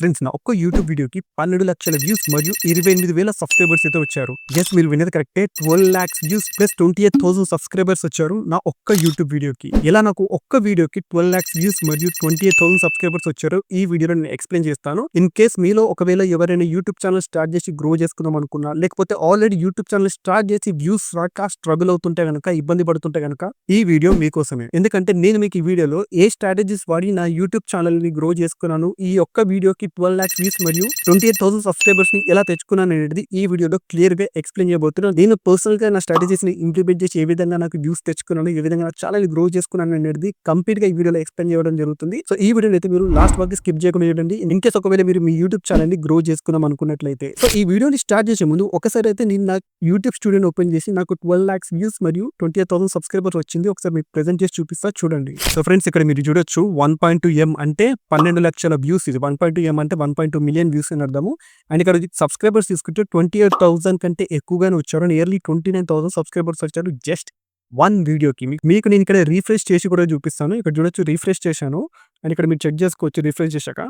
Friends నా ఒక్క YouTube వీడియోకి 12,00,000 వ్యూస్ మరియు 28,000 సబ్స్క్రైబర్స్ అయితే వచ్చారు. ఎస్ మీరు వినేది కరెక్టే. 12 లాక్స్ వ్యూస్ ప్లస్ 28,000 సబ్స్క్రైబర్స్ వచ్చారు నా ఒక్క యూట్యూబ్ వీడియోకి. ఎలా నాకు ఒక్క వీడియోకి 12 లాక్స్ వ్యూస్ మరియు 28,000 సబ్స్క్రైబర్స్ వచ్చారో ఈ వీడియోలో నేను ఎక్స్ప్లెయిన్ చేస్తాను. ఇన్ కేస్ మీలో ఒకవేళ ఎవరైనా యూట్యూబ్ ఛానల్ స్టార్ట్ చేసి గ్రో చేసుకుందాం అనుకున్నా, లేకపోతే ఆల్రెడీ యూట్యూబ్ ఛానల్ స్టార్ట్ చేసి వ్యూస్ రాక స్ట్రగుల్ అవుతుంటే గనక, ఇబ్బంది పడుతుంటే గనక ఈ వీడియో మీకోసమే. ఎందుకంటే నేను మీకు ఈ వీడియోలో ఏ స్ట్రాటజీస్ వాడి నా యూట్యూబ్ ఛానల్ ని గ్రో చేసుకున్నాను, ఈ ఒక్క వీడియోకి 12 లాక్స్ వ్యూస్ మరియు 28,000 సబ్స్క్రైబర్స్ ని ఎలా తెచ్చుకున్నాను అనేది ఈ వీడియోలో క్లియర్ గా ఎక్స్ప్లెయిన్ చేయబోతున్నాను. నేను పర్సనల్ గా నా స్ట్రాటజీస్ ని ఇంప్లిమెంట్ చేసి ఏ విధంగా నాకు వ్యూస్ తెచ్చుకున్నాను, ఏ విధంగా నా ఛానల్ గ్రో చేసుకున్నాను అనేది కంప్లీట్ గా ఈ వీడియోలో ఎక్స్ప్లెయిన్ చేయడం జరుగుతుంది. సో ఈ వీడియోని అయితే మీరు లాస్ట్ వరకు స్కిప్ చేయకుండా చూడండి. ఇన్ కేస్ ఒకవేళ మీరు మీ యూట్యూబ్ ఛానల్ ని గ్రో చేసుకుందాం అనుకున్నట్లయితే. సో ఈ వీడియోని స్టార్ట్ చేసే ముందు ఒకసారి అయితే నేను నా యూట్యూబ్ స్టూడియోని ఓపెన్ చేసి నాకు 12 లాక్స్ వ్యూస్ మరియు 28,000 సబ్స్క్రైబర్స్ వచ్చింది. ఒకసారి మీకు ప్రెజెంట్ చేసి చూపిస్తా చూడండి. సో ఫ్రెండ్స్ ఇక్కడ మీరు చూడొచ్చు 1.2 M అంటే 12 లక్షల వ్యూస్. ఇది 1.2 M అంటే 1.2 మిలియన్ వ్యూస్ అని అర్థము. అండ్ ఇక్కడ సబ్స్క్రైబర్స్ తీసుకుంటే 28,000 కంటే ఎక్కువగానే వచ్చారు. నియర్లీ 29,000 సబ్స్క్రైబర్స్ వచ్చారు జస్ట్ వన్ వీడియోకి. మీకు నేను ఇక్కడ రీఫ్రెష్ చేసి కూడా చూపిస్తాను. ఇక్కడ చూడొచ్చు రీఫ్రెష్ చేశాను. అండ్ ఇక్కడ మీరు చెక్ చేసుకోవచ్చు రీఫ్రెష్ చేశాక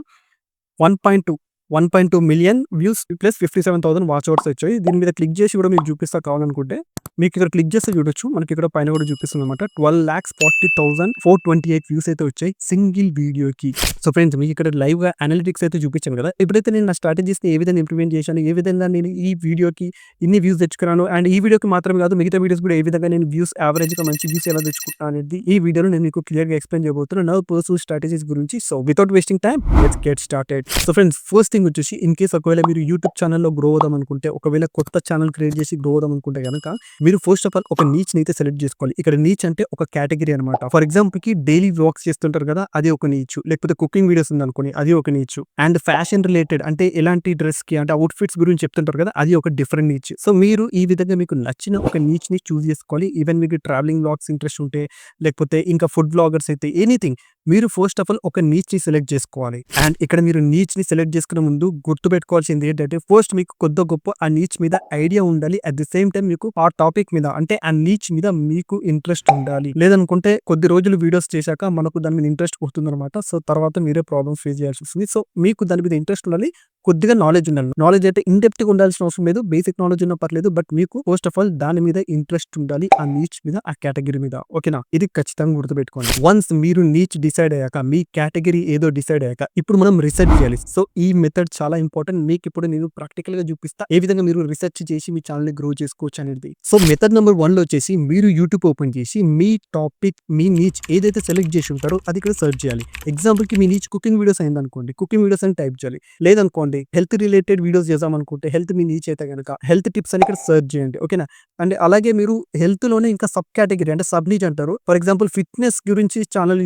1.2 million views plus 57,000 watch hours వచ్చాయి. దీని మీద క్లిక్ చేసి కూడా మీకు చూపిస్తా కావాలనుకుంటే మీకు ఇక్కడ క్లిక్ చేస్తే చూడొచ్చు. మనకి ఇక్కడ పైన కూడా చూపిస్తుంది అనమాట. 12,40,428 వ్యూస్ అయితే వచ్చాయి సింగిల్ వీడియోకి. సో ఫ్రెండ్స్ మీకు ఇక్కడ లైవ్ గా అనలిటిక్స్ అయితే చూపించాను కదా. ఎప్పుడైతే నేను నా స్ట్రాటజీస్ ని ఏ విధంగా ఇంప్లిమెంట్ చేశాను, ఏ విధంగా నేను ఈ వీడియోకి ఇన్ని వ్యూస్ తెచ్చుకున్నాను, అండ్ ఈ వీడియోకి మాత్రమే కాదు మిగతా వీడియోస్ కూడా ఏ విధంగా నేను వ్యూస్ యావరేజ్ గా మంచి వ్యూస్ ఎలా తెచ్చుకుంటాను అనేది ఈ వీడియోలో నేను మీకు క్లియర్ గా ఎక్స్ప్లెయిన్ చేయబోతున్నాను నా పర్సనల్ స్ట్రాటజీస్ గురించి. So without wasting time let's get started. So friends first thing వచ్చేసి ఇన్ కేస్ ఒకవేళ మీరు యూట్యూబ్ ఛానల్లో గ్రో అవుదాం అనుకుంటే, ఒకవేళ కొత్త ఛానల్ క్రియేట్ చేసి గ్రో అవుదాం అనుకుంటే కనుక మీరు ఫస్ట్ ఆఫ్ ఆల్ ఒక నీచ్ ని అయితే సెలెక్ట్ చేసుకోవాలి. ఇక్కడ నీచ్ అంటే ఒక కేటగిరీ అనమాట. ఫర్ ఎగ్జాంపుల్ కి డైలీ వ్లాగ్స్ చేస్తుంటారు కదా, అది ఒక నీచ్. లేకపోతే కుకింగ్ వీడియోస్ ఉంది అనుకోని అది ఒక నీచ్. అండ్ ఫ్యాషన్ రిలేటెడ్ అంటే ఎలాంటి డ్రెస్ కి అంటే అవుట్ ఫిట్స్ గురించి చెప్తుంటారు కదా, అది ఒక డిఫరెంట్ నీచ్. సో మీరు ఈ విధంగా మీకు నచ్చిన ఒక నీచ్ ని చూస్ చేసుకోవాలి. ఈవెన్ మీకు ట్రావెలింగ్ వ్లాగ్స్ ఇంట్రెస్ట్ ఉంటే, లేకపోతే ఇంకా ఫుడ్ వ్లాగర్స్ అయితే ఎనీథింగ్, మీరు ఫస్ట్ ఆఫ్ ఆల్ ఒక నీచ్ ని సెలెక్ట్ చేసుకోవాలి. అండ్ ఇక్కడ మీరు నీచ్ ని సెలెక్ట్ చేసుకునే ముందు గుర్తుపెట్టుకోవాల్సింది ఏంటంటే ఫస్ట్ మీకు కొద్ది గొప్ప ఆ నీచ్ మీద ఐడియా ఉండాలి. అట్ ది సేమ్ టైం మీకు ఆ టాపిక్ మీద అంటే ఆ నీచ్ మీద మీకు ఇంట్రెస్ట్ ఉండాలి. లేదనుకుంటే కొద్ది రోజులు వీడియోస్ చేశాక మనకు దాని మీద ఇంట్రెస్ట్ పుడుతుంది అనమాట. సో తర్వాత మీరే ప్రాబ్లమ్స్ ఫేస్ చేయాల్సి వస్తుంది. సో మీకు దాని మీద ఇంట్రెస్ట్ ఉండాలి, కొద్దిగా నాలెడ్జ్ ఉండాలి. నాలెడ్జ్ అయితే ఇన్ డెప్త్ గా ఉండాల్సిన అవసరం లేదు, బేసిక్ నాలెడ్జ్ ఉన్నా పర్లేదు. బట్ మీకు ఫస్ట్ ఆఫ్ ఆల్ దాని మీద ఇంట్రెస్ట్ ఉండాలి, ఆ నీచ్ మీద, ఆ కేటగిరీ మీద. ఓకేనా, ఇది ఖచ్చితంగా గుర్తుపెట్టుకోండి. వన్స్ మీరు నీచ్ డిసైడ్ అయ్యాక, మీ కేటగిరీ ఏదో డిసైడ్ అయ్యాక ఇప్పుడు మనం రీసెర్చ్ చేయాలి. సో ఈ మెథడ్ చాలా ఇంపార్టెంట్. మీకు ఇప్పుడు నేను ప్రాక్టికల్ గా చూపిస్తా ఏ విధంగా మీరు రీసెర్చ్ చేసి మీ ఛానల్ ని గ్రో చేసుకోవచ్చు అనేది. సో మెథడ్ నెంబర్ 1 లో వచ్చేసి మీరు యూట్యూబ్ ఓపెన్ చేసి మీ టాపిక్, మీ నీచ్ ఏదైతే సెలెక్ట్ చేసి ఉంటారో అది ఇక్కడ సెర్చ్ చేయాలి. ఎగ్జాంపుల్ కి మీ నీచ్ కుకింగ్ వీడియోస్ అయింది అనుకోండి, కుకింగ్ వీడియోస్ అని టైప్ చేయాలి. లేదనుకోండి హెల్త్ రిలేటెడ్ వీడియోస్ చేద్దాం అనుకుంటే, హెల్త్ మీ నీచ్ అయితే కనుక హెల్త్ టిప్స్ అని ఇక్కడ సెర్చ్ చేయండి. ఓకేనా. అండ్ అలాగే మీరు హెల్త్ లోనే ఇంకా సబ్ కేటగిరీ అంటే సబ్ నీచ్ అంటారు. ఫర్ ఎగ్జాంపుల్ ఫిట్నెస్ గురించి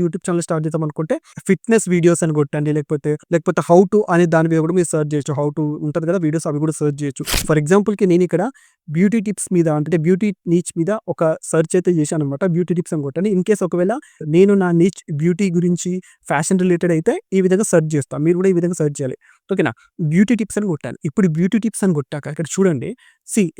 యూట్యూబ్ ఛానల్ స్టార్ట్ చేద్దాం అనుకుంటే ఫిట్నెస్ వీడియోస్ అని కొట్టండి. లేకపోతే హౌ టు అనే దాని మీద కూడా మీరు సెర్చ్ చేయొచ్చు. హౌ టు ఉంటుంది కదా వీడియోస్, అవి కూడా సెర్చ్ చేయొచ్చు. ఫర్ ఎగ్జాంపుల్ కి నేను ఇక్కడ బ్యూటీ టిప్స్ మీద అంటే బ్యూటీ నీచ్ మీద ఒక సెర్చ్ అయితే చేశాను అనమాట. బ్యూటీ టిప్స్ అని కొట్టండి. ఇన్ కేస్ ఒకవేళ నేను నా నీచ్ బ్యూటీ గురించి ఫ్యాషన్ రిలేటెడ్ అయితే ఈ విధంగా సెర్చ్ చేస్తాను. మీరు కూడా ఈ విధంగా సెర్చ్ చేయాలి. ఓకేనా. బ్యూటీ టిప్స్ అని కొట్టాను. ఇప్పుడు బ్యూటీ టిప్స్ అని కొట్టాక ఇక్కడ చూడండి,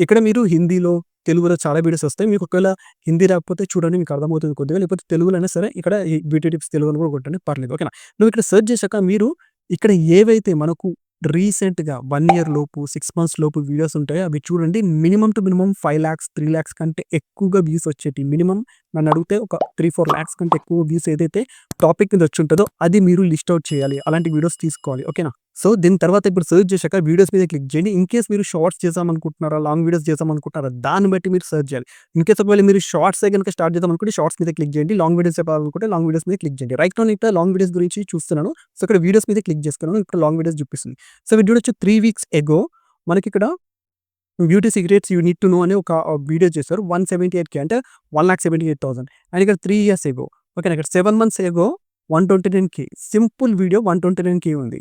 ఇక్కడ మీరు హిందీలో, తెలుగులో చాలా వీడియోస్ వస్తాయి. మీకు ఒకవేళ హిందీ రాకపోతే చూడండి, మీకు అర్థమవుతుంది కొద్దిగా. లేకపోతే తెలుగులో అయినా సరే ఇక్కడ ఈ బ్యూటీ టిప్స్ తెలుగు అని కూడా కొట్టండి, పర్లేదు. ఓకేనా. నువ్వు ఇక్కడ సెర్చ్ చేశాక మీరు ఇక్కడ ఏవైతే మనకు రీసెంట్‌గా 1 ఇయర్ లోపు, 6 మంత్స్ లోపు వీడియోస్ ఉంటాయో అవి చూడండి. Minimum to minimum 5 lakhs, 3 lakhs కంటే ఎక్కువగా వ్యూస్ వచ్చేటివి. మినిమమ్ నన్ను అడిగితే ఒక 3-4 లాక్స్ కంటే ఎక్కువ వ్యూస్ ఏదైతే టాపిక్ మీద వచ్చి ఉంటుందో అది మీరు లిస్ట్ అవుట్ చేయాలి. అలాంటి వీడియోస్ తీసుకోవాలి. ఓకేనా. సో దీని తర్వాత ఇప్పుడు సెర్చ్ చేశాక వీడియోస్ మీద క్లిక్ చేయండి. ఇన్ కేస్ మీరు షార్ట్స్ చేద్దామనుకుంటున్నారా, లాంగ్ వీడియోస్ చేద్దామనుకుంటున్నారా, దాన్ని బట్టి మీరు సెర్చ్ చేయాలి. ఇన్ కేస్ ఒకవేళ మీరు షార్ట్స్ కనుక స్టార్ట్ చేద్దాం అనుకుంటే షార్ట్స్ మీద క్లిక్ చేయండి. లాంగ్ వీడియోస్ చెప్పాలనుకుంటే లాంగ్ వీడియోస్ మీద క్లిక్ చేయండి. రైట్ నౌ ఇక్కడ లాంగ్ వీడియోస్ గురించి చూస్తున్నాను. సో ఇక్కడ వీడియోస్ మీద క్లిక్ చేసుకున్నాను. ఇక్కడ లాంగ్ వీడియోస్ చూపిస్తుంది. సో మీరు చూడొచ్చు 3 వీక్స్ ఎగో మనకి ఇక్కడ beauty secrets you need to know అనే ఒక వీడియో చేశారు. 178K అంటే 1,78,000. అండ్ ఇక్కడ 3 ఇయర్స్ ఎగో, ఓకేనా, ఇక్కడ 7 మంత్స్ ఎగో 129K. సింపుల్ వీడియో 129K ఉంది.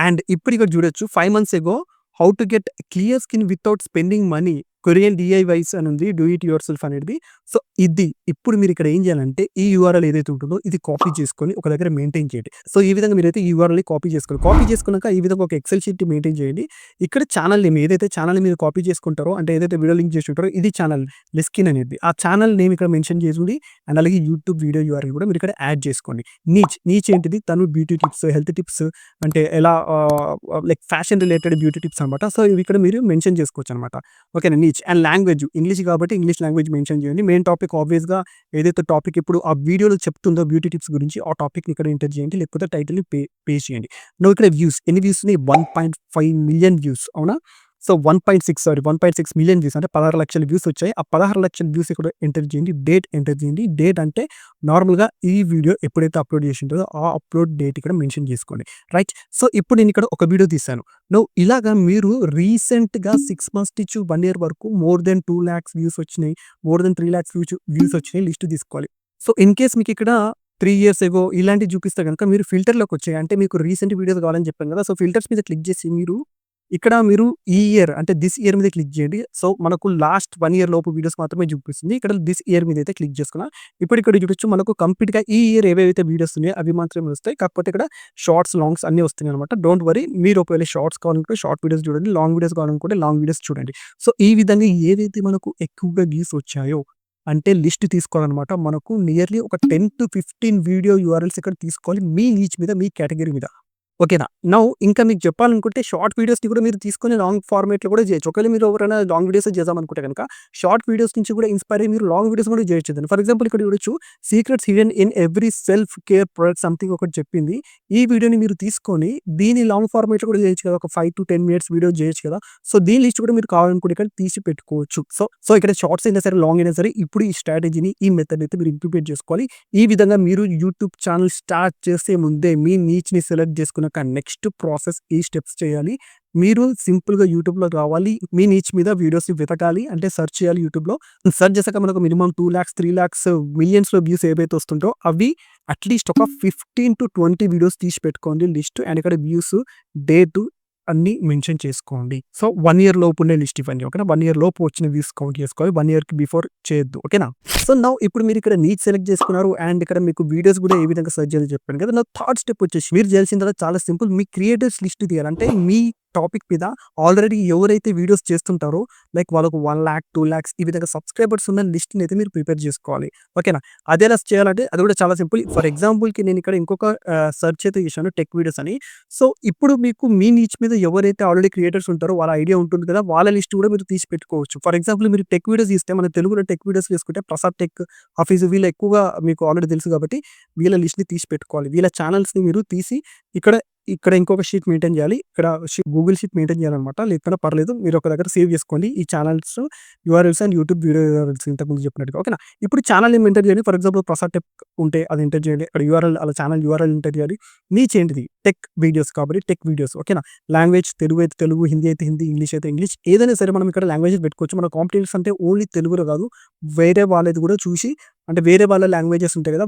అండ్ ఇప్పుడు ఇక్కడ చూడొచ్చు 5 months ago how to get clear skin without spending money Korean DIYs అని ఉంది. డూ ఇట్ యువర్ సెల్ఫ్ అనేది. సో, ఇది ఇప్పుడు మీరు ఇక్కడ ఏం చేయాలంటే ఈ యూఆర్ఎల్ ఏదైతే ఉంటుందో ఇది కాపీ చేసుకొని ఒక దగ్గర మెయింటైన్ చేయండి. సో, ఈ విధంగా మీరైతే ఈ యూఆర్ఎల్‌ని కాపీ చేసుకోవాలి. కాపీ చేసుకున్నాక ఈ విధంగా ఒక ఎక్సెల్ షీట్ మెయింటైన్ చేయండి. ఇక్కడ ఛానల్ నేమ్ ఏదైతే ఛానల్‌ని మీరు కాపీ చేసుకుంటారో అంటే ఏదైతే వీడియో లింక్ చేసి ఉంటారో ఇది ఛానల్ లిస్కిన్ అనేది. ఆ ఛానల్ నేమ్ ఇక్కడ మెన్షన్ చేసుండి అండ్ అలాగే యూట్యూబ్ వీడియో యూఆర్ఎల్ కూడా మీరు ఇక్కడ యాడ్ చేసుకోండి. నీచ్ ఏంటిది తను బ్యూటీ టిప్స్, హెల్త్ టిప్స్ అంటే ఎలా like fashion related beauty tips అనమాట. సో, ఇవి ఇక్కడ మీరు మెన్షన్ చేసుకోవచ్చనమాట. ఓకేనా. నీచ్ అండ్ లాంగ్వేజ్ ఇంగ్లీష్ కాబట్టి ఇంగ్లీష్ లాంగ్వేజ్ మెన్షన్ చేయండి. మెయిన్ టాపిక్ ఆబ్వియస్‌గా ఏదైతే టాపిక్ ఇప్పుడు ఆ వీడియోలో చెప్తుందో బ్యూటీ టిప్స్ గురించి ఆ టాపిక్‌ని ఇక్కడ ఎంటర్ చేయండి. లేకపోతే టైటిల్‌ని పేస్ట్ చేయండి. నువ్వు ఇక్కడ వ్యూస్ ఎన్ని వ్యూస్ ఉన్నాయి 1.5 మిలియన్ వ్యూస్ అవునా. సో, 1.6 మిలియన్ వ్యూస్ అంటే 16,00,000 వ్యూస్ వచ్చాయి. ఆ 16,00,000 వ్యూస్ ఇక్కడ ఎంటర్ చేయండి. డేట్ ఎంటర్ చేయండి. డేట్ అంటే నార్మల్‌గా ఈ వీడియో ఎప్పుడైతే అప్‌లోడ్ చేసి ఉంటుందో ఆ అప్‌లోడ్ డేట్ ఇక్కడ మెన్షన్ చేసుకోండి. రైట్. సో, ఇప్పుడు నేను ఇక్కడ ఒక వీడియో తీశాను. ఇలాగా మీరు రీసెంట్‌గా 6 మంత్స్ నుంచి 1 ఇయర్ వరకు మోర్ దెన్ 2,00,000 వ్యూస్ వచ్చినాయి. మోర్ దెన్ 3,00,000 వ్యూస్ వచ్చినాయి లిస్ట్ తీసుకోవాలి. సో, ఇన్ కేస్ మీకు ఇక్కడ 3 ఇయర్స్ ఎగో ఇలాంటివి చూపిస్తే గనుక మీరు ఫిల్టర్‌లోకొచ్చాయి. అంటే మీకు రీసెంట్ వీడియోస్ కావాలని చెప్పాను కదా. సో, ఫిల్టర్స్ మీద క్లిక్ చేసి ఇక్కడ మీరు ఈ ఇయర్ అంటే దిస్ ఇయర్ మీద క్లిక్ చేయండి. సో, మనకు లాస్ట్ 1 ఇయర్ లోపు వీడియోస్ మాత్రమే చూపిస్తుంది. ఇక్కడ దిస్ ఇయర్ మీద అయితే క్లిక్ చేసుకున్నా. ఇప్పుడు ఇక్కడ చూడొచ్చు మనకు కంప్లీట్‌గా ఈ ఇయర్ ఏవేవైతే వీడియోస్ ఉన్నాయో అవి మాత్రమే వస్తాయి. కాకపోతే ఇక్కడ షార్ట్స్, లాంగ్స్ అన్నీ వస్తున్నాయన్నమాట. Don't worry. మీరు ఒకవేళ షార్ట్స్ కావాలనుకుంటే షార్ట్ వీడియోస్ చూడండి. లాంగ్ వీడియోస్ కావాలనుకుంటే లాంగ్ వీడియోస్ చూడండి. సో, ఈ విధంగా ఏవైతే మనకు ఎక్కువగా వ్యూస్ వచ్చాయో అంటే లిస్ట్ తీసుకోవాలన్నమాట. మనకు నియర్లీ ఒక 10-15 వీడియో యూఆర్ఎల్స్ ఇక్కడ తీసుకోవాలి. మీ నీచ్ మీద, మీ కేటగరీ మీద. ఓకేనా. ఇంకా మీకు చెప్పాలనుకుంటే షార్ట్ వీడియోస్‌ని కూడా మీరు తీసుకొని లాంగ్ ఫార్మాట్‌లో కూడా చేయొచ్చు. ఒకవేళ మీరు ఎవరైనా లాంగ్ వీడియోసే చేద్దామనుకుంటే గనక షార్ట్ వీడియోస్ నుంచి కూడా ఇన్‌స్పైర్ అయ్యి మీరు లాంగ్ వీడియోస్ కూడా చేయొచ్చు. ఫర్ ఎగ్జాంపుల్ ఇక్కడ చూడొచ్చు secrets hidden in every self care product something ఒకటి చెప్పింది. ఈ వీడియోని మీరు తీసుకొని దీన్ని లాంగ్ ఫార్మాట్‌లో కూడా చేయొచ్చు కదా. ఒక 5-10 మినిట్స్ వీడియో చేయొచ్చు కదా. సో, దీని లిస్ట్ కూడా మీరు కావాలనుకుంటే ఇక్కడ తీసి పెట్టుకోవచ్చు. సో, ఇక్కడ షార్ట్స్ అయినా సరే, లాంగ్ అయినా సరే ఇప్పుడు ఈ స్ట్రాటజీని, ఈ మెథడ్ అయితే మీరు ఇంప్లిమెంట్ చేసుకోవాలి. ఈ విధంగా మీరు యూట్యూబ్ ఛానల్ స్టార్ట్ చేసే ముందే మీ నీచ్‌ని సెలెక్ట్ చేసుకున్నాక నెక్స్ట్ ప్రాసెస్ ఈ స్టెప్స్ చేయాలి. మీరు సింపుల్‌గా యూట్యూబ్‌లో రావాలి. మీ నీచ్ మీద వీడియోస్‌ని వెతకాలి. అంటే సెర్చ్ చేయాలి యూట్యూబ్‌లో. సెర్చ్ చేసాక మనకు మినిమమ్ 2,00,000, 3,00,000 మిలియన్స్‌లో వ్యూస్ ఏవైతే వస్తుంటాయో అవి అట్‌లీస్ట్ ఒక 15-20 వీడియోస్ తీసి పెట్టుకోండి లిస్ట్. అండ్ ఇక్కడ వ్యూస్, డేటు అన్నీ మెన్షన్ చేసుకోండి. సో, 1 ఇయర్ లోపు ఉండే లిస్ట్ ఇవన్నీ. ఓకేనా. 1 ఇయర్ లోపు వచ్చిన వ్యూస్ కౌంట్ చేసుకోవాలి. 1 ఇయర్‌కి బిఫోర్ చేయొద్దు. ఓకేనా. సో, ఇప్పుడు మీరు ఇక్కడ నీచ్ సెలెక్ట్ చేసుకున్నారు. అండ్ ఇక్కడ మీకు వీడియోస్ కూడా ఏ విధంగా సెర్చ్ చేయాలో చెప్పాను కదా. థర్డ్ స్టెప్ వచ్చేసి మీరు చేయాల్సిందల్లా చాలా సింపుల్. మీ క్రియేటర్స్ లిస్ట్ తీయాలి. అంటే మీ టాపిక్ మీద ఆల్రెడీ ఎవరైతే వీడియోస్ చేస్తుంటారో లైక్ వాళ్ళకు 1,00,000, 2,00,000 ఈ విధంగా సబ్స్క్రైబర్స్ ఉన్న లిస్ట్‌ని అయితే మీరు ప్రిపేర్ చేసుకోవాలి. ఓకేనా. అదెలా చేయాలంటే అది కూడా చాలా సింపుల్. ఫర్ ఎగ్జాంపుల్‌కి నేను ఇక్కడ ఇంకొక సెర్చ్ అయితే చేశాను టెక్ వీడియోస్ అని. సో, ఇప్పుడు మీకు మీ నీచ్ మీద ఎవరైతే ఆల్రెడీ క్రియేటర్స్ ఉంటారో వాళ్ళ ఐడియా ఉంటుంది కదా. వాళ్ళ లిస్ట్ కూడా మీరు తీసి పెట్టుకోవచ్చు. ఫర్ ఎగ్జాంపుల్ మీరు టెక్ వీడియోస్ తీస్తే మన తెలుగులో టెక్ వీడియోస్ తీసుకుంటే ప్రసాద్ టెక్, హఫీజ్ వీళ్ళు ఎక్కువగా మీకు ఆల్రెడీ తెలుసు కాబట్టి వీళ్ళ లిస్ట్‌ని తీసి పెట్టుకోవాలి. వీళ్ళ ఛానల్స్‌ని మీరు తీసి ఇక్కడ ఇంకొక షీట్ మెయింటైన్ చేయాలి. ఇక్కడ గూగుల్ షీట్ మెయింటైన్ చేయాలనమాట. లేకపోయినా పర్లేదు. మీరు ఒక దగ్గర సేవ్ చేసుకోండి. ఈ channels URLs and YouTube video URLs ఇంతకుముందు చెప్పినట్టుగా. ఓకేనా. ఇప్పుడు ఛానల్ నేమ్ ఎంటర్ చేయండి. ఫర్ ఎగ్జాంపుల్ ప్రసాద్ టెక్ ఉంటే అది ఎంటర్ చేయండి. అక్కడ యూఆర్ఎల్ అలా ఛానల్ యూఆర్ఎల్ ఎంటర్ చేయాలి. నీచ్ ఏంటిది టెక్ వీడియోస్ కాబట్టి టెక్ వీడియోస్. ఓకేనా. లాంగ్వేజ్ తెలుగు అయితే తెలుగు, హిందీ అయితే హిందీ, ఇంగ్లీష్ అయితే ఇంగ్లీష్. ఏదైనా సరే మనం ఇక్కడ లాంగ్వేజెస్ పెట్టుకోవచ్చు. మన కాంపిటీటర్స్ అంటే ఓన్లీ తెలుగులో కాదు వేరే వాళ్ళది కూడా చూసి అంటే వేరే వాళ్ళ లాంగ్వేజెస్ ఉంటాయి కదా.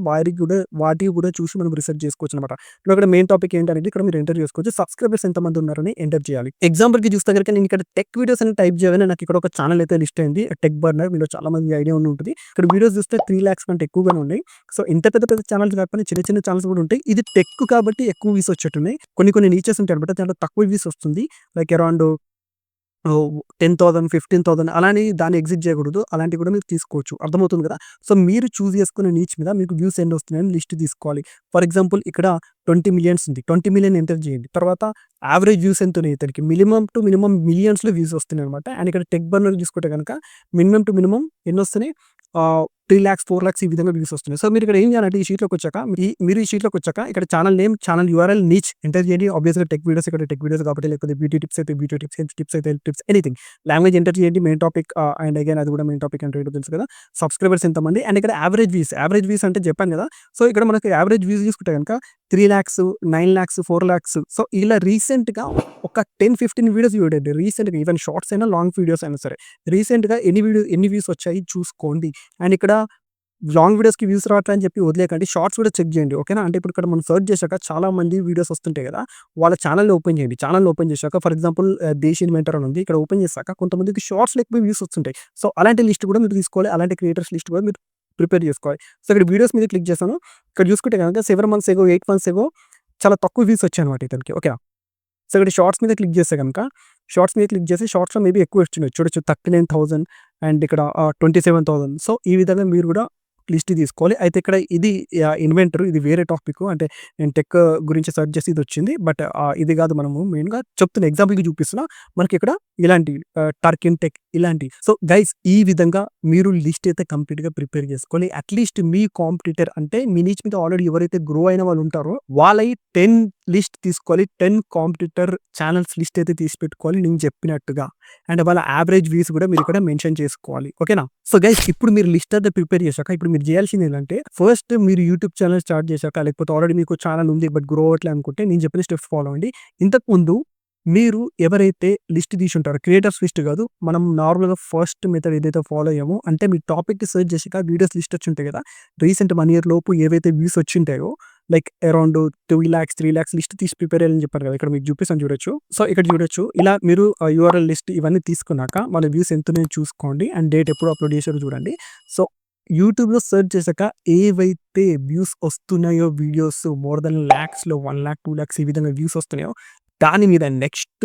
వాటివి కూడా చూసి మనం రిసెర్చ్ చేసుకోవచ్చనమాట. ఇక్కడ మెయిన్ టాపిక్ ఏంటనేది ఇక్కడ మీరు ఎంటర్ చేసుకోవచ్చు. సబ్స్క్రైబర్స్ ఎంతమంది ఉన్నారని ఎంటర్ చేయాలి. ఎగ్జాంపుల్‌కి చూస్తే గనుక నేను ఇక్కడ టెక్ వీడియోస్ అని టైప్ చేయగానే నాకు ఇక్కడ ఒక ఛానల్ అయితే లిస్ట్ అయింది. Tech burner. మీలో చాలా మందికి ఐడియా ఉండి ఉంటుంది. ఇక్కడ వీడియోస్ చూస్తే 3,00,000 కంటే ఎక్కువగానే ఉన్నాయి. సో, ఇంత పెద్ద ఛానల్స్ కాకపోయినా చిన్న చిన్న ఛానల్స్ కూడా ఉంటాయి. ఇది టెక్ కాబట్టి ఎక్కువ వ్యూస్ వచ్చేట్టున్నాయి. కొన్ని నీచెస్ ఉంటాయి అనమాట. దాంట్లో తక్కువ వ్యూస్ వస్తుంది. లైక్ అరౌండ్ 10,000, 15,000 అలా అని దాన్ని ఎగ్జిట్ చేయకూడదు. అలాంటివి కూడా మీరు తీసుకోవచ్చు. అర్థమవుతుంది కదా. సో, మీరు చూజ్ చేసుకునే నీచ్ మీద మీకు వ్యూస్ ఎన్ని వస్తున్నాయని లిస్ట్ తీసుకోవాలి. ఫర్ ఎగ్జాంపుల్ ఇక్కడ 20 మిలియన్స్ ఉంది. 20 మిలియన్ ఎంటర్ చేయండి. తర్వాత యావరేజ్ వ్యూస్ ఎంత ఉన్నాయి ఇతనికి మినిమమ్ టు మినిమమ్ మిలియన్స్‌లో వ్యూస్ వస్తున్నాయన్నమాట. అండ్ ఇక్కడ టెక్ బర్నర్ చూసుకుంటే గనుక మినిమమ్ టు మినిమమ్ ఎన్నొస్తున్నాయి 3,00,000, 4,00,000 ఈ విధంగా వ్యూస్ వస్తున్నాయి. సో, మీరు ఇక్కడ ఏం చేయాలంటే ఈ షీట్‌లోకొచ్చాక మీరు ఈ షీట్‌లోకొచ్చాక ఇక్కడ channel name, channel URL, niche enter చేయండి. ఆబ్వియస్‌గా టెక్ వీడియోస్ ఇక్కడ టెక్ వీడియోస్ కాబట్టి లేకపోతే బ్యూటీ టిప్స్ అయితే బ్యూటీ టిప్స్, హెల్త్ టిప్స్ అయితే health tips anything. Language enter చేయండి. మెయిన్ టాపిక్ అండ్ అగైన్ అది కూడా మెయిన్ టాపిక్ అంటే ఏంటో తెలుసు కదా. సబ్స్క్రైబర్స్ ఎంతమంది అండ్ ఇక్కడ యావరేజ్ వ్యూస్ అంటే చెప్పాను కదా. సో, ఇక్కడ మనకు యావరేజ్ వ్యూస్ చూసుకుంటే గనుక 3,00,000, 9,00,000, 4,00,000 సో, ఇలా రీసెంట్‌గా ఒక 10-15 వీడియోస్ చూడండి. రీసెంట్‌గా ఈవెన్ షార్ట్స్ అయినా, లాంగ్ వీడియోస్ అయినా సరే రీసెంట్‌గా ఎన్ని వ్యూస్ వచ్చాయి చూసుకోండి. అండ్ ఇక్కడ లాంగ్ వీడియోస్‌కి వ్యూస్ రావట్లే అని చెప్పి వదిలేయకండి. షార్ట్స్ కూడా చెక్ చేయండి. ఓకేనా? అంటే ఇప్పుడు ఇక్కడ మనం సెర్చ్ చేశాక చాలా మంది వీడియోస్ వస్తుంటాయి కదా! వాళ్ళ ఛానెల్‌ని ఓపెన్ చేయండి. ఛానెల్‌ని ఓపెన్ చేశాక ఫర్ ఎగ్జాంపుల్ 'దేశీన్ మెంటర్' అని ఉంది. ఇక్కడ ఓపెన్ చేశాక కొంతమందికి షార్ట్స్‌లో ఎక్కువ వ్యూస్ వస్తుంటాయి. సో, అలాంటి లిస్ట్ కూడా మీరు తీసుకోవాలి. అలాంటి క్రియేటర్స్ లిస్ట్ కూడా మీరు ప్రిపేర్ చేసుకోవాలి. సో, ఇక్కడ వీడియోస్ మీద క్లిక్ చేశాను. ఇక్కడ చూసుకుంటే గనక 7 మంత్స్ ఎగో, 8 మంత్స్ ఎగో చాలా తక్కువ వ్యూస్ వచ్చాయన్నమాట ఇతనికి. ఓకేనా? సో, ఇక్కడ షార్ట్స్ మీద క్లిక్ చేస్తే గనక షార్ట్స్ మీద క్లిక్ చేసి షార్ట్స్‌లో మేబీ ఎక్కువ వచ్చినాయి. చూడొచ్చు 39,000 అండ్ ఇక్కడ 27,000. సో, ఈ విధంగా మీరు కూడా లిస్ట్ తీసుకోవాలి. అయితే ఇక్కడ ఇది ఇన్వెంటర్ ఇది వేరే టాపిక్. అంటే నేను టెక్ గురించి సెర్చ్ చేసి ఇదొచ్చింది. బట్ ఇది కాదు మనము మెయిన్‌గా చెప్తున్నా ఎగ్జాంపుల్‌కి చూపిస్తున్నా. మనకిక్కడ ఇలాంటి టర్కిన్ టెక్ ఇలాంటివి. సో, గైస్ ఈ విధంగా మీరు లిస్ట్ అయితే కంప్లీట్‌గా ప్రిపేర్ చేసుకోవాలి. అట్‌లీస్ట్ మీ కాంపిటీటర్ అంటే మీ నీచ్ మీద ఆల్రెడీ ఎవరైతే గ్రో అయిన వాళ్ళు ఉంటారో వాళ్ళయి 10 లిస్ట్ తీసుకోవాలి. 10 కాంపిటీటర్ ఛానెల్స్ లిస్ట్ అయితే తీసి పెట్టుకోవాలి నేను చెప్పినట్టుగా. అండ్ వాళ్ళ యావరేజ్ వ్యూస్ కూడా మీరు ఇక్కడ మెన్షన్ చేసుకోవాలి. ఓకేనా? సో, గైస్ ఇప్పుడు మీరు లిస్ట్ అయితే ప్రిపేర్ చేశాక ఇప్పుడు మీరు చేయాల్సింది ఏంటంటే ఫస్ట్ మీరు యూట్యూబ్ ఛానెల్ స్టార్ట్ చేశాక లేకపోతే ఆల్రెడీ మీకు ఛానెల్ ఉంది బట్ గ్రో అవ్వట్లే అనుకుంటే నేను చెప్పిన స్టెప్స్ ఫాలో అవ్వండి. ఇంతకుముందు మీరు ఎవరైతే లిస్ట్ తీసుంటారో క్రియేటర్స్ లిస్ట్ కాదు. మనం నార్మల్‌గా ఫస్ట్ మెథడ్ ఏదైతే ఫాలో అయ్యామో అంటే మీ టాపిక్‌కి సెర్చ్ చేసాక వీడియోస్ లిస్ట్ వచ్చుంటాయి కదా! రీసెంట్ 1 ఇయర్ లోపు ఏవైతే వ్యూస్ వచ్చింటాయో లైక్ అరౌండ్ 2,00,000, 3,00,000 లిస్ట్ తీసి ప్రిపేర్ అయ్యాలని చెప్పాను కదా! ఇక్కడ మీకు చూపిస్తాను చూడొచ్చు. సో, ఇక్కడ చూడొచ్చు. ఇలా మీరు యూఆర్ఎల్ లిస్ట్ ఇవన్నీ తీసుకున్నాక మన వ్యూస్ ఎంతున్నాయో చూసుకోండి. అండ్ డేట్ ఎప్పుడు అప్‌లోడ్ చేశారో చూడండి. సో, యూట్యూబ్‌లో సెర్చ్ చేసాక ఏవైతే వ్యూస్ వస్తున్నాయో వీడియోస్ మోర్ థాన్ లాక్స్‌లో 1,00,000, 2,00,000 ఈ విధంగా వ్యూస్ వస్తున్నాయో దాని మీద నెక్స్ట్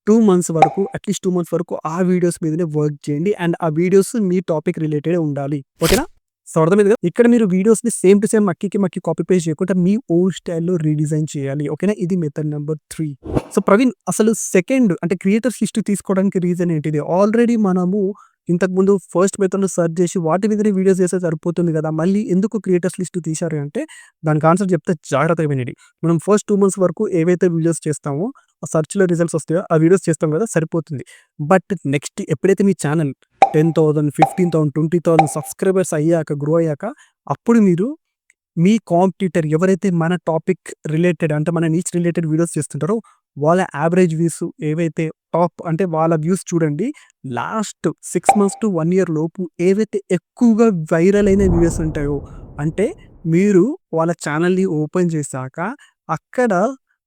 2 మంత్స్ వరకు అట్‌లీస్ట్ 2 మంత్స్ వరకు ఆ వీడియోస్ మీదనే వర్క్ చేయండి. అండ్ ఆ వీడియోస్ మీ టాపిక్ రిలేటెడే ఉండాలి. ఓకేనా? సో, అర్థమైంది కదా! ఇక్కడ మీరు వీడియోస్‌ని సేమ్ టు సేమ్ మక్కికి మక్కి కాపీ పేస్ట్ చేయకుండా మీ ఓన్ స్టైల్‌లో రీడిజైన్ చేయాలి. ఓకేనా? ఇది మెథడ్ నంబర్ 3. సో, ప్రవీణ్ అసలు సెకండ్ అంటే క్రియేటర్స్ లిస్ట్ తీసుకోవడానికి రీజన్ ఏంటిది? ఆల్రెడీ మనము ఇంతకుముందు ఫస్ట్ మెథడ్‌లో సెర్చ్ చేసి వాటి మీదనే వీడియోస్ చేస్తే సరిపోతుంది కదా! మళ్ళీ ఎందుకు క్రియేటర్స్ లిస్ట్ తీశారు అంటే దానికి ఆన్సర్ చెప్తే జాగ్రత్తగా వినండి. మనం ఫస్ట్ 2 మంత్స్ వరకు ఏవైతే వీడియోస్ చేస్తామో ఆ సెర్చ్‌లో రిజల్ట్స్ వస్తాయో ఆ వీడియోస్ చేస్తాం కదా! సరిపోతుంది. బట్ నెక్స్ట్ ఎప్పుడైతే మీ ఛానెల్ 10,000, 15,000, 20,000 సబ్స్క్రైబర్స్ అయ్యాక గ్రో అయ్యాక అప్పుడు మీరు మీ కాంపిటీటర్ ఎవరైతే మన టాపిక్ రిలేటెడ్ అంటే మన నీచ్ రిలేటెడ్ వీడియోస్ చేస్తుంటారో వాళ్ళ యావరేజ్ వ్యూస్ ఏవైతే టాప్ అంటే వాళ్ళ వ్యూస్ చూడండి. లాస్ట్ 6 మంత్స్ టు 1 ఇయర్ లోపు ఏవైతే ఎక్కువగా వైరల్ అయిన వీడియోస్ ఉంటాయో అంటే మీరు వాళ్ళ ఛానెల్‌ని ఓపెన్ చేశాక అక్కడ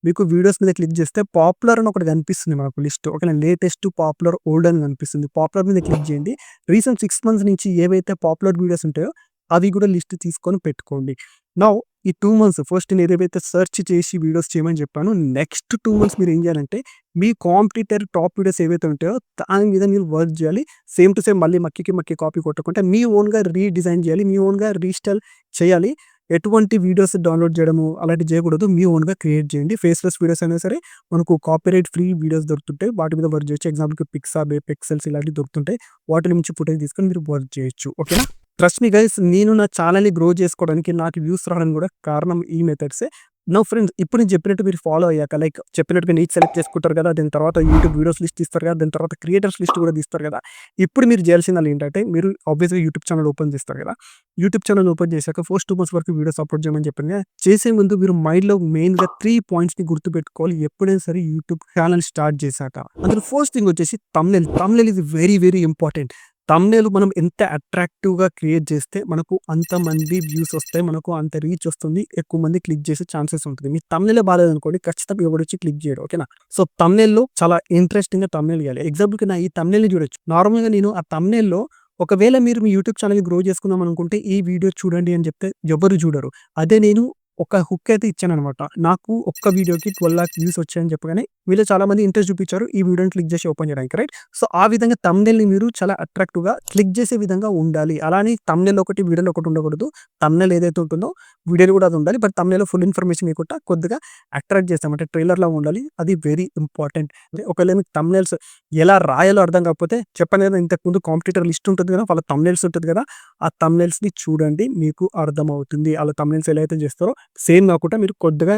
మీకు వీడియోస్ మీద క్లిక్ చేస్తే పాపులర్ అని ఒకటి కనిపిస్తుంది మనకు లిస్ట్. ఓకేనా? లేటెస్ట్, పాపులర్, ఓల్డ్ అని కనిపిస్తుంది. పాపులర్ మీద క్లిక్ చేయండి. రీసెంట్ 6 మంత్స్ నుంచి ఏవైతే పాపులర్ వీడియోస్ ఉంటాయో అవి కూడా లిస్ట్ తీసుకొని పెట్టుకోండి. నౌ ఈ 2 మంత్స్ ఫస్ట్ నేను ఏవేవైతే సెర్చ్ చేసి వీడియోస్ చేయమని చెప్పానో నెక్స్ట్ 2 మంత్స్ మీరు ఏం చేయాలంటే మీ కాంపిటీటర్ టాప్ వీడియోస్ ఏవైతే ఉంటాయో దాని మీద మీరు వర్క్ చేయాలి. సేమ్ టు సేమ్ మళ్ళీ మక్కికి మక్కి కాపీ కొట్టకుండా మీ ఓన్‌గా రీడిజైన్ చేయాలి. మీ ఓన్‌గా రీస్టైల్ చేయాలి. ఎటువంటి వీడియోస్ డౌన్‌లోడ్ చేయడము అలాంటివి చేయకూడదు. మీ ఓన్‌గా క్రియేట్ చేయండి. ఫేస్‌లెస్ వీడియోస్ అయినా సరే మనకు కాపీరైట్ ఫ్రీ వీడియోస్ దొరుకుతుంటాయి. వాటి మీద వర్క్ చేయొచ్చు. ఎగ్జాంపుల్‌కి పిక్సాబే, పిక్సెల్స్ ఇలాంటివి దొరుకుతుంటాయి. వాటి నుంచి ఫుటేజ్ తీసుకొని మీరు వర్క్ చేయొచ్చు. ఓకేనా? ట్రస్ట్ మీ గైస్ నేను నా ఛానెల్‌ని గ్రో చేసుకోవడానికి నాకు వ్యూస్ రావడానికి కూడా కారణం ఈ మెథడ్సే. నౌ ఫ్రెండ్స్ ఇప్పుడు నేను చెప్పినట్టు మీరు ఫాలో అయ్యాక లైక్ చెప్పినట్టుగా నీచ్ సెలెక్ట్ చేసుకుంటారు కదా! దాని తర్వాత యూట్యూబ్ వీడియోస్ లిస్ట్ ఇస్తారు కదా! దాని తర్వాత క్రియేటర్స్ లిస్ట్ కూడా తీస్తారు కదా! ఇప్పుడు మీరు చేయాల్సిందల్లా ఏంటంటే మీరు ఆబ్వియస్‌గా యూట్యూబ్ ఛానెల్ ఓపెన్ చేస్తారు కదా! యూట్యూబ్ ఛానెల్ ఓపెన్ చేశాక ఫస్ట్ 2 మంత్స్ వరకు వీడియోస్ అప్‌లోడ్ చేయమని చెప్పాను కదా! చేసే ముందు మీరు మైండ్‌లో మెయిన్‌గా 3 పాయింట్స్‌ని గుర్తుపెట్టుకోవాలి ఎప్పుడైనా సరే యూట్యూబ్ ఛానెల్ స్టార్ట్ చేశాక. అందులో ఫస్ట్ థింగ్ వచ్చేసి thumbnail. Thumbnail is very very important. Thumbnail మనం ఎంత అట్రాక్టివ్‌గా క్రియేట్ చేస్తే మనకు అంతమంది వ్యూస్ వస్తాయి. మనకు అంత రీచ్ వస్తుంది. ఎక్కువ మంది క్లిక్ చేసే ఛాన్సెస్ ఉంటుంది. మీ థంబ్‌నెయిలే బాలేదనుకోండి ఖచ్చితంగా ఎవడొచ్చి క్లిక్ చేయడు. ఓకేనా? సో, థంబ్‌నెయిల్‌లో చాలా ఇంట్రెస్టింగ్‌గా థంబ్‌నెయిల్ ఇయ్యాలి. ఎగ్జాంపుల్‌కి నా ఈ థంబ్‌నెయిల్‌ని చూడొచ్చు. నార్మల్‌గా నేను ఆ థంబ్‌నెయిల్‌లో ఒకవేళ మీరు మీ యూట్యూబ్ ఛానెల్‌ని గ్రో చేసుకుందాం అనుకుంటే ఈ వీడియో చూడండి అని చెప్తే ఎవరు చూడరు. అదే నేను ఒక హుక్ అయితే ఇచ్చాననమాట. నాకు ఒక్క వీడియోకి 12,00,000 వ్యూస్ వచ్చాయని చెప్పగానే మీలో చాలా మంది ఇంట్రెస్ట్ చూపించారు. ఈ వీడియోని క్లిక్ చేసి ఓపెన్ చేయడానికి రైట్. సో, ఆ విధంగా థంబ్‌నెయిల్‌ని మీరు చాలా అట్రాక్టివ్‌గా క్లిక్ చేసే విధంగా ఉండాలి. అలా అని థంబ్‌నెయిల్ ఒకటి, వీడియోలో ఒకటి ఉండకూడదు. థంబ్‌నెయిల్ ఏదైతే ఉంటుందో వీడియోలో కూడా అది ఉండాలి. బట్ థంబ్‌నెయిల్‌లో ఫుల్ ఇన్ఫర్మేషన్ ఇవ్వకుండా కొద్దిగా అట్రాక్ట్ చేస్తాం. అంటే ట్రైలర్‌లా ఉండాలి. అది వెరీ ఇంపార్టెంట్. ఒకవేళ మీకు థంబ్‌నెయిల్స్ ఎలా రాయాలో అర్థం కాకపోతే చెప్పాను కదా! ఇంతకుముందు కాంపిటీటర్ లిస్ట్ ఉంటుంది కదా! వాళ్ళ థంబ్‌నెయిల్స్ ఉంటది కదా! ఆ థంబ్‌నెయిల్స్‌ని చూడండి. మీకు అర్థమవుతుంది. ఆళ్ళ థంబ్‌నెయిల్స్ ఎలా అయితే చేస్తారో సేమ్ కాకుండా మీరు కొద్దిగా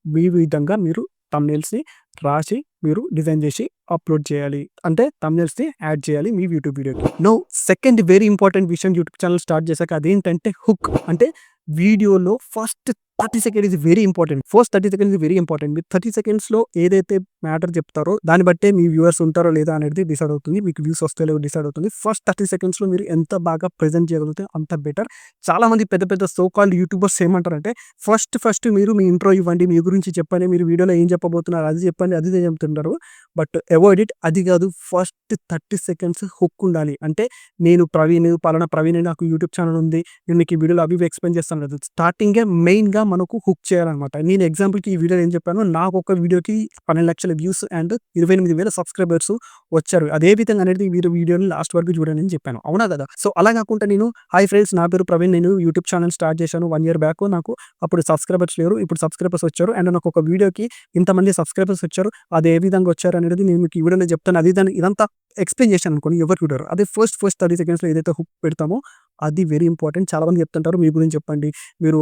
మీ విధంగా మీరు థంబ్‌నెయిల్స్‌ని రాసి మీరు డిజైన్ చేసి అప్‌లోడ్ చేయాలి. అంటే థంబ్‌నెయిల్స్‌ని యాడ్ చేయాలి మీ యూట్యూబ్ వీడియోకి. నౌ సెకండ్ వెరీ ఇంపార్టెంట్ విషయం యూట్యూబ్ ఛానెల్ స్టార్ట్ చేశాక అదేంటంటే హుక్. అంటే వీడియోలో first 30 second is very important. First 30 seconds is very important. మీరు 30 సెకండ్స్‌లో ఏదైతే మ్యాటర్ చెప్తారో దాన్ని బట్టే మీ వ్యూవర్స్ ఉంటారో లేదా అనేది డిసైడ్ అవుతుంది. మీకు వ్యూస్ వస్తాయో లేవో డిసైడ్ అవుతుంది. ఫస్ట్ 30 సెకండ్స్‌లో మీరు ఎంత బాగా ప్రెజెంట్ చేయగలిగితే అంత బెటర్. చాలామంది పెద్ద పెద్ద సో కాల్డ్ యూట్యూబర్స్ ఏమంటారంటే ఫస్ట్ మీరు మీ ఇంట్రో ఇవ్వండి. మీ గురించి చెప్పండి. మీరు వీడియోలో ఏం చెప్పబోతున్నారు అది చెప్పండి. అది ఇది చెప్తుంటారు. But avoid it. అది కాదు, ఫస్ట్ 30 సెకండ్స్ హుక్ ఉండాలి. అంటే నేను ప్రవీణ్, పలానా ప్రవీణ్ అని నాకు యూట్యూబ్ ఛానెల్ ఉంది. నేను మీకు ఈ వీడియోలో అవి ఇవి ఎక్స్‌ప్లెయిన్ చేస్తాను కదా! స్టార్టింగే మెయిన్‌గా మనకు హుక్ చేయాలనమాట. నేను ఎగ్జాంపుల్‌కి ఈ వీడియోలో ఏం చెప్పానో నాకొక వీడియోకి 12,00,000 వ్యూస్ అండ్ 28,000 సబ్స్క్రైబర్స్ వచ్చారు. అదే విధంగా అనేది మీరు వీడియోని లాస్ట్ వరకు చూడండి అని చెప్పాను. అవునా కదా! సో, అలా కాకుండా నేను హాయ్ ఫ్రెండ్స్, నా పేరు ప్రవీణ్. నేను యూట్యూబ్ ఛానెల్ స్టార్ట్ చేశాను 1 ఇయర్ బ్యాక్. నాకు అప్పుడు సబ్స్క్రైబర్స్ లేరు. ఇప్పుడు సబ్స్క్రైబర్స్ వచ్చారు. అండ్ నాకు ఒక వీడియోకి ఇంతమంది సబ్స్క్రైబర్స్ వచ్చారు. అది ఏ విధంగా వచ్చారు అనేది నేను మీకు ఈ వీడియోలో చెప్తాను. అది దాన్ని ఇదంతా ఎక్స్‌ప్లెయిన్ చేశాననుకోండి ఎవరు చూడరు. అదే ఫస్ట్ 30 సెకండ్స్‌లో ఏదైతే హుక్ పెడతామో అది వెరీ ఇంపార్టెంట్. చాలామంది చెప్తుంటారు మీ గురించి చెప్పండి. మీరు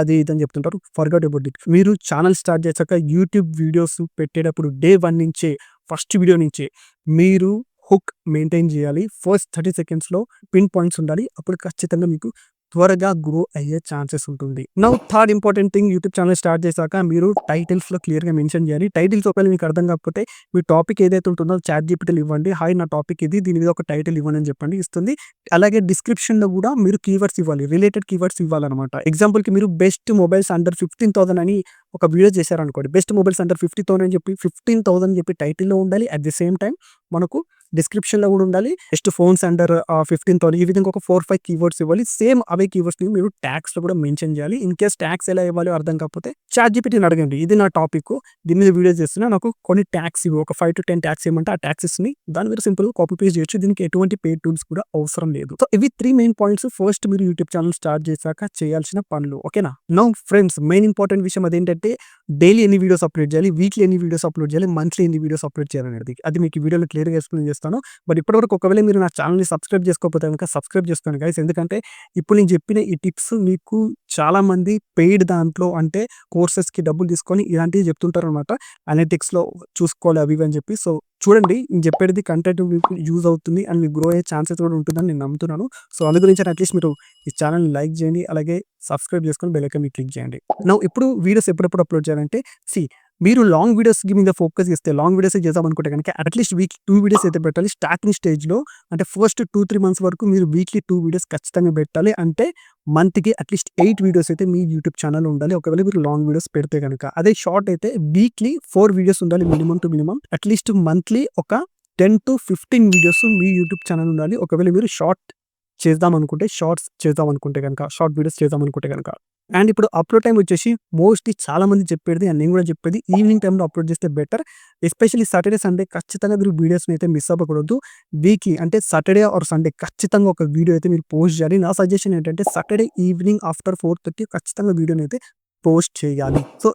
అది ఇది అని చెప్తుంటారు. Forgot about it. మీరు ఛానెల్ స్టార్ట్ చేశాక యూట్యూబ్ వీడియోస్ పెట్టేటప్పుడు డే 1 నుంచే ఫస్ట్ వీడియో నుంచే మీరు హుక్ మెయింటైన్ చేయాలి. ఫస్ట్ 30 సెకండ్స్‌లో పిన్ పాయింట్స్ ఉండాలి. అప్పుడు ఖచ్చితంగా మీకు త్వరగా గ్రో అయ్యే ఛాన్సెస్ ఉంటుంది. Now third important thing, YouTube channel start చేశాక మీరు టైటిల్స్‌లో క్లియర్‌గా మెన్షన్ చేయాలి. టైటిల్స్ ఒకవేళ మీకు అర్థం కాకపోతే మీ టాపిక్ ఏదైతే ఉంటుందో చాట్‌జీపీటీలో ఇవ్వండి. హాయ్ నా టాపిక్ ఇది. దీని మీద ఒక టైటిల్ ఇవ్వండి అని చెప్పండి, ఇస్తుంది. అలాగే డిస్క్రిప్షన్‌లో కూడా మీరు కీవర్డ్స్ ఇవ్వాలి. రిలేటెడ్ కీవర్డ్స్ ఇవ్వాలనమాట. ఎగ్జాంపుల్‌కి మీరు బెస్ట్ మొబైల్స్ అండర్ 15,000 అని ఒక వీడియో చేశారనుకోండి. బెస్ట్ మొబైల్స్ అండర్ 50,000 అని చెప్పి 15,000 అని చెప్పి టైటిల్‌లో ఉండాలి. అట్ ది సేమ్ టైమ్ మనకు డిస్క్రిప్షన్‌లో కూడా ఉండాలి. బెస్ట్ ఫోన్స్ అండర్ 15,000 ఈ విధంగా ఒక 4, 5 కీవర్డ్స్ ఇవ్వాలి. సేమ్ అవే కీవర్డ్స్‌ని మీరు ట్యాగ్స్‌లో కూడా మెన్షన్ చేయాలి. ఇన్ కేస్ ట్యాగ్స్ ఎలా ఇవ్వాలో అర్థం కాకపోతే చాట్‌జీపీటీని అడగండి. ఇది నా టాపిక్. దీని మీద వీడియో చేస్తున్నా. నాకు కొన్ని ట్యాగ్స్ ఇవ్వు. ఒక 5-10 ట్యాగ్స్ ఇవ్వమంటే ఆ ట్యాగ్స్‌ని దాన్ని మీరు సింపుల్‌గా కాపీ పేస్ట్ చేయొచ్చు. దీనికి ఎటువంటి పెయిడ్ టూల్స్ కూడా అవసరం లేదు. సో, ఇవి 3 మెయిన్ పాయింట్స్ ఫస్ట్ మీరు యూట్యూబ్ ఛానెల్ స్టార్ట్ చేశాక చేయాల్సిన పనులు. ఓకేనా? నౌ ఫ్రెండ్స్, మెయిన్ ఇంపార్టెంట్ విషయం అదేంటంటే డైలీ ఎన్ని వీడియోస్ అప్‌లోడ్ చేయాలి, వీక్లీ ఎన్ని వీడియోస్ అప్‌లోడ్ చేయాలి, మంత్లీ ఎన్ని వీడియోస్ అప్‌లోడ్ చేయాలనేది. అది మీకు ఈ వీడియోలో క్లియర్‌గా ఎక్స్‌ప్లెయిన్ చేస్తాను. బట్ ఇప్పటివరకు ఒకవేళ మీరు నా ఛానెల్‌ని సబ్స్క్రైబ్ చేసుకోకపోతే గనుక సబ్స్క్రైబ్ చేసుకోండి గైస్. ఎందుకంటే ఇప్పుడు నేను చెప్పిన ఈ టిప్స్ మీకు చాలామంది పెయిడ్ దాంట్లో అంటే కోర్సెస్‌కి డబ్బులు తీసుకొని ఇలాంటివి చెప్తుంటారనమాట. అనలిటిక్స్‌లో చూసుకోవాలి అవి ఇవి అని చెప్పి. సో, చూడండి, నేను చెప్పేది కంటెంట్ మీకు యూజ్ అవుతుంది అండ్ మీకు గ్రో అయ్యే ఛాన్సెస్ కూడా ఉంటుందని నేను నమ్ముతున్నాను. సో, అందు గురించి అట్‌లీస్ట్ మీరు ఈ ఛానెల్‌ని లైక్ చేయండి. అలాగే సబ్స్క్రైబ్ చేసుకొని బెల్ ఐకాన్ మీద క్లిక్ చేయండి. నౌ ఇప్పుడు వీడియోస్ ఎప్పుడెప్పుడు అప్‌లోడ్ చేయాలంటే మీరు లాంగ్ వీడియోస్‌కి మీద ఫోకస్ చేస్తే లాంగ్ వీడియోసే చేద్దామనుకుంటే గనుక అట్‌లీస్ట్ వీక్‌కి 2 వీడియోస్ అయితే పెట్టాలి. స్టార్టింగ్ స్టేజ్‌లో అంటే ఫస్ట్ 2-3 మంత్స్ వరకు మీరు వీక్లీ 2 వీడియోస్ ఖచ్చితంగా పెట్టాలి. అంటే మంత్‌కి అట్‌లీస్ట్ 8 వీడియోస్ అయితే మీ యూట్యూబ్ ఛానెల్‌లో ఉండాలి. ఒకవేళ మీరు లాంగ్ వీడియోస్ పెడితే గనుక. అదే షార్ట్ అయితే వీక్లీ 4 వీడియోస్ ఉండాలి minimum to minimum. At least monthly ఒక 10-15 వీడియోస్ మీ యూట్యూబ్ ఛానెల్ ఉండాలి. ఒకవేళ మీరు షార్ట్స్ చేద్దామనుకుంటే గనక, షార్ట్ వీడియోస్ చేద్దామనుకుంటే గనక. అండ్ ఇప్పుడు అప్‌లోడ్ టైమ్ వచ్చేసి మోస్ట్‌లీ చాలామంది చెప్పేది అండ్ నేను కూడా చెప్పేది ఈవినింగ్ టైమ్‌లో అప్‌లోడ్ చేస్తే బెటర్. ఎస్పెషల్లీ సాటర్‌డే, సండే ఖచ్చితంగా మీరు వీడియోస్‌ని అయితే మిస్ అవ్వకూడదు. వీక్లీ అంటే సాటర్‌డే ఆర్ సండే ఖచ్చితంగా ఒక వీడియో అయితే మీరు పోస్ట్ చేయాలి. నా సజెషన్ ఏంటంటే సాటర్‌డే ఈవినింగ్ ఆఫ్టర్ 4:30 ఖచ్చితంగా వీడియోని అయితే పోస్ట్ చేయాలి. సో,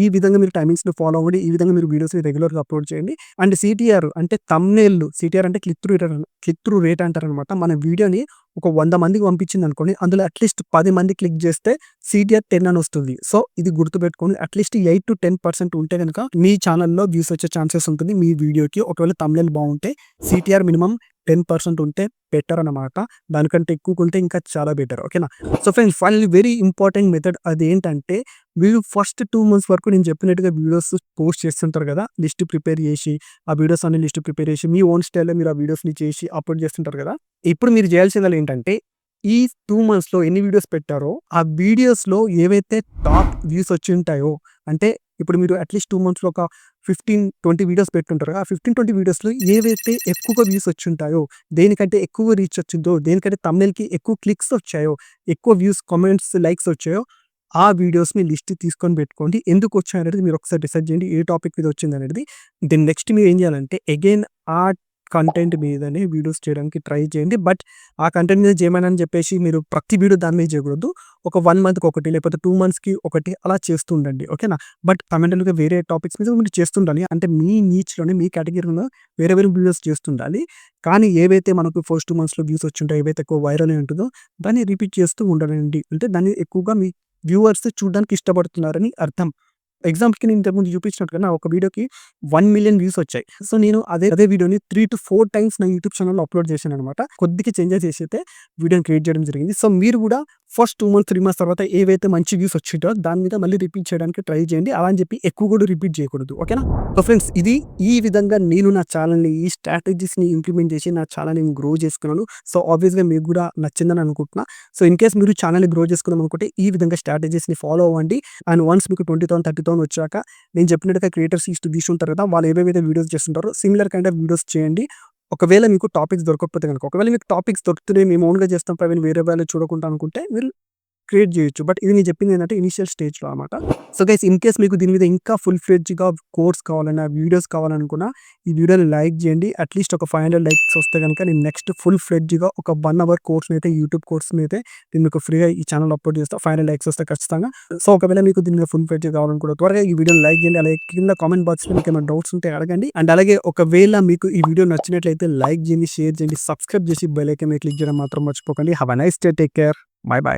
ఈ విధంగా మీరు టైమింగ్స్‌ని ఫాలో అవ్వండి. ఈ విధంగా మీరు వీడియోస్‌ని రెగ్యులర్‌గా అప్‌లోడ్ చేయండి. అండ్ సీటీఆర్ అంటే థంబ్‌నెయిల్, సీటీఆర్ అంటే క్లిక్ త్రూ రేట్ అంటారనమాట. మన వీడియోని ఒక 100 మందికి పంపించిందనుకోండి, అందులో అట్‌లీస్ట్ 10 మంది క్లిక్ చేస్తే సీటీఆర్ 10 అని వస్తుంది. సో, ఇది గుర్తుపెట్టుకోండి. అట్‌లీస్ట్ 8-10% ఉంటే గనుక మీ ఛానెల్‌లో వ్యూస్ వచ్చే ఛాన్సెస్ ఉంటుంది మీ వీడియోకి. ఒకవేళ థంబ్‌నెయిల్ బాగుంటే సీటీఆర్ మినిమమ్ 10% ఉంటే బెటర్ అనమాట. దానికంటే ఎక్కువకుంటే ఇంకా చాలా బెటర్. ఓకేనా? So, friends, finally very important method అదేంటంటే మీరు ఫస్ట్ 2 మంత్స్ వరకు నేను చెప్పినట్టుగా వీడియోస్ పోస్ట్ చేస్తుంటారు కదా! లిస్ట్ ప్రిపేర్ చేసి, ఆ వీడియోస్ అన్ని లిస్ట్ ప్రిపేర్ చేసి, మీ ఓన్ స్టైల్‌లో మీరు ఆ వీడియోస్‌ని చేసి అప్‌లోడ్ చేస్తుంటారు కదా! ఇప్పుడు మీరు చేయాల్సిందల్లా ఏంటంటే ఈ 2 మంత్స్‌లో ఎన్ని వీడియోస్ పెట్టారో ఆ వీడియోస్‌లో ఏవైతే టాప్ వ్యూస్ వచ్చుంటాయో, అంటే ఇప్పుడు మీరు అట్‌లీస్ట్ 2 మంత్స్‌లో ఒక 15-20 వీడియోస్ పెట్టుంటారు. ఆ 15-20 వీడియోస్‌లో ఏవైతే ఎక్కువగా వ్యూస్ వచ్చుంటాయో, దేనికంటే ఎక్కువ రీచ్ వచ్చిందో, దేనికంటే థంబ్‌నెయిల్‌కి ఎక్కువ క్లిక్స్ వచ్చాయో, ఎక్కువ వ్యూస్, కామెంట్స్, లైక్స్ వచ్చాయో ఆ వీడియోస్‌ని లిస్ట్ తీసుకొని పెట్టుకోండి. ఎందుకు వచ్చాయనేది మీరు ఒకసారి డిసైడ్ చేయండి. ఏ టాపిక్ మీద వచ్చిందనేది. దెన్ నెక్స్ట్ మీరు ఏం చేయాలంటే అగైన్ ఆ కంటెంట్ మీదనే వీడియోస్ చేయడానికి ట్రై చేయండి. బట్ ఆ కంటెంట్ మీద చేయమని చెప్పేసి మీరు ప్రతి వీడియో దాని మీద చేయకూడదు. ఒక 1 మంత్‌కి ఒకటి లేకపోతే 2 మంత్స్‌కి ఒకటి అలా చేస్తూ ఉండండి. ఓకేనా? బట్ ఫండమెంటల్‌గా వేరే టాపిక్స్ మీద మీరు చేస్తుండాలి. అంటే మీ నీచ్‌లోనే, మీ కేటగిరీలో వేరే వేరే వీడియోస్ చేస్తుండాలి. కానీ ఏవైతే మనకు ఫస్ట్ 2 మంత్స్‌లో వ్యూస్ వచ్చుంటాయో, ఏవైతే ఎక్కువ వైరల్ అయి ఉంటుందో దాన్ని రిపీట్ చేస్తూ ఉండాలండి. అంటే దాన్ని ఎక్కువగా మీ వ్యూవర్స్ చూడడానికి ఇష్టపడుతున్నారని అర్థం. ఎగ్జాంపుల్‌కి నేను ఇంతకుముందు చూపించినట్టుగా నా ఒక వీడియోకి 1,000,000 వ్యూస్ వచ్చాయి. సో, నేను అదే వీడియోని 3-4 టైమ్స్ నా యూట్యూబ్ ఛానెల్‌లో అప్‌లోడ్ చేశాననమాట. కొద్దిగా చేంజెస్ చేసైతే వీడియోని క్రియేట్ చేయడం జరిగింది. సో, మీరు కూడా ఫస్ట్ 2 మంత్స్, 3 మంత్స్ తర్వాత ఏవైతే మంచి వ్యూస్ వచ్చిందో దాని మీద మళ్ళీ రిపీట్ చేయడానికి ట్రై చేయండి. అలా అని చెప్పి ఎక్కువ కూడా రిపీట్ చేయకూడదు. ఓకేనా? సో, ఫ్రెండ్స్ ఇది ఈ విధంగా నేను నా ఛానెల్‌ని ఈ స్ట్రాటజీస్‌ని ఇంప్లిమెంట్ చేసి నా ఛానెల్‌ని గ్రో చేసుకున్నాను. సో, ఆబ్వియస్‌గా మీకు కూడా నచ్చిందని అనుకుంటున్నా. సో, ఇన్‌కేస్ మీరు ఛానెల్‌ని గ్రో చేసుకుందాం అనుకుంటే ఈ విధంగా స్ట్రాటజీస్‌ని ఫాలో అవ్వండి. అండ్ వన్స్ మీకు 20,000, 30,000 వచ్చాక నేను చెప్పినట్టుగా క్రియేటర్స్ తీసుంటారు కదా! వాళ్ళు ఏవేవైతే వీడియోస్ చేస్తుంటారో సిమిలర్ కైండ్ ఆఫ్ వీడియోస్ చేయండి. ఒకవేళ మీకు టాపిక్స్ దొరకకపోతే గనుక, ఒకవేళ మీకు టాపిక్స్ దొరుకుతున్నాయి మేము ఓన్‌గా చేస్తాం ప్రవీణ్ వేరే వాళ్ళు చూడకుండా అనుకుంటే మీరు క్రియేట్ చేయొచ్చు. బట్ ఇది నేను చెప్పింది ఏంటంటే ఇనిషియల్ స్టేజ్‌లో అనమాట. సో, గైస్ ఇన్‌కేస్ మీకు దీని మీద ఇంకా ఫుల్ ఫ్లెడ్జ్‌గా కోర్స్ కావాలన్నా, వీడియోస్ కావాలనుకున్నా ఈ వీడియోని లైక్ చేయండి. అట్‌లీస్ట్ ఒక 500 లైక్స్ వస్తే గనుక నేను నెక్స్ట్ ఫుల్ ఫ్లెడ్జ్‌గా ఒక 1 అవర్ కోర్స్‌నైతే యూట్యూబ్ కోర్స్‌నైతే నేను మీకు ఫ్రీగా ఈ ఛానెల్‌లో అప్‌లోడ్ చేస్తా. 500 లైక్స్ వస్తే ఖచ్చితంగా. సో, ఒకవేళ మీకు దీని మీద ఫుల్ ఫ్లెడ్జ్‌గా కావాలనుకుంటే త్వరగా ఈ వీడియోని లైక్ చేయండి. అలాగే కింద కామెంట్ బాక్స్‌లో మీకేమైనా డౌట్స్ ఉంటే అడగండి. అండ్ అలాగే ఒకవేళ మీకు ఈ వీడియో నచ్చినట్లయితే లైక్ చేయండి, షేర్ చేయండి, సబ్స్క్రైబ్ చేసి బెల్ ఐకాన్ మీద క్లిక్ చేయడం మాత్రం మర్చిపోకండి. Have a nice day. Take care. By by.